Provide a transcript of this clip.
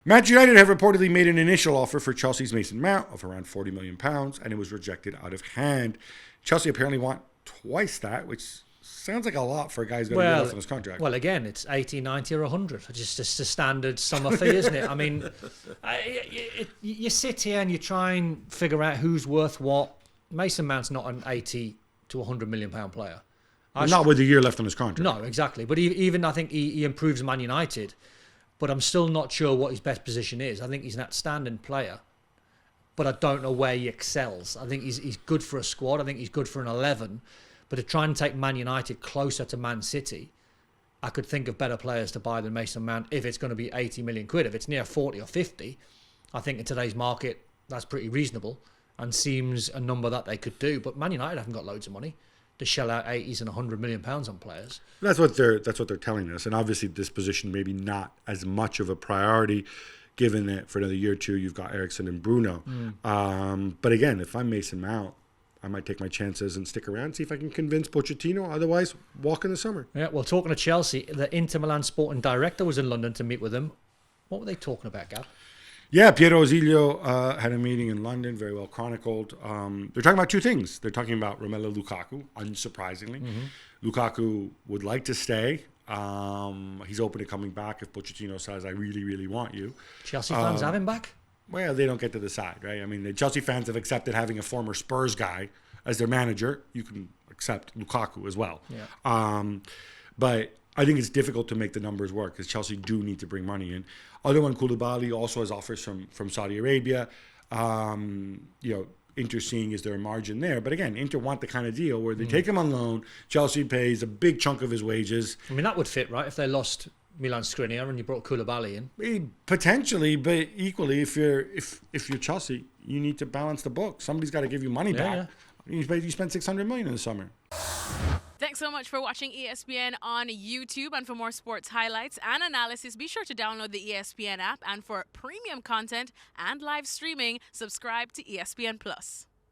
Manchester United have reportedly made an initial offer for Chelsea's Mason Mount of around £40 million, and it was rejected out of hand. Chelsea apparently want twice that, which sounds like a lot for a guy who's going to be left on his contract. Well, again, it's 80, 90 or 100. It's just a standard summer fee, isn't it? I mean, you sit here and you try and figure out who's worth what. Mason Mount's not an 80 to 100 million pound player. Not with a year left on his contract. No, exactly. But even I think he improves Man United. But I'm still not sure what his best position is. I think he's an outstanding player, but I don't know where he excels. I think he's good for a squad. I think he's good for an 11. But to try and take Man United closer to Man City, I could think of better players to buy than Mason Mount if it's going to be 80 million quid. If it's near 40 or 50, I think in today's market, that's pretty reasonable and seems a number that they could do. But Man United haven't got loads of money to shell out 80s and 100 million pounds on players. That's what they're telling us. And obviously this position maybe not as much of a priority, given that for another year or two you've got Eriksen and Bruno. But again, if I'm Mason Mount, I might take my chances and stick around, see if I can convince Pochettino. Otherwise, walk in the summer. Yeah, well, talking to Chelsea, the Inter Milan sporting director was in London to meet with them. What were they talking about, Gab? Yeah, Piero Ozilio had a meeting in London, very well chronicled. They're talking about two things. They're talking about Romelu Lukaku, unsurprisingly. Lukaku would like to stay. He's open to coming back if Pochettino says, I really, really want you. Chelsea fans have him back? Well, they don't get to decide, right? I mean, the Chelsea fans have accepted having a former Spurs guy as their manager. You can accept Lukaku as well. Yeah. But I think it's difficult to make the numbers work because Chelsea do need to bring money in. Other one, Koulibaly, also has offers from Saudi Arabia. Inter seeing is there a margin there. But again, Inter want the kind of deal where they take him on loan. Chelsea pays a big chunk of his wages. I mean, that would fit, right? If they lost Milan Skriniar and you brought Koulibaly in. Potentially, but equally, if you're Chelsea, you need to balance the book. Somebody's got to give you money back. Yeah. You spent $600 million in the summer. Thanks so much for watching ESPN on YouTube. And for more sports highlights and analysis, be sure to download the ESPN app. And for premium content and live streaming, subscribe to ESPN Plus.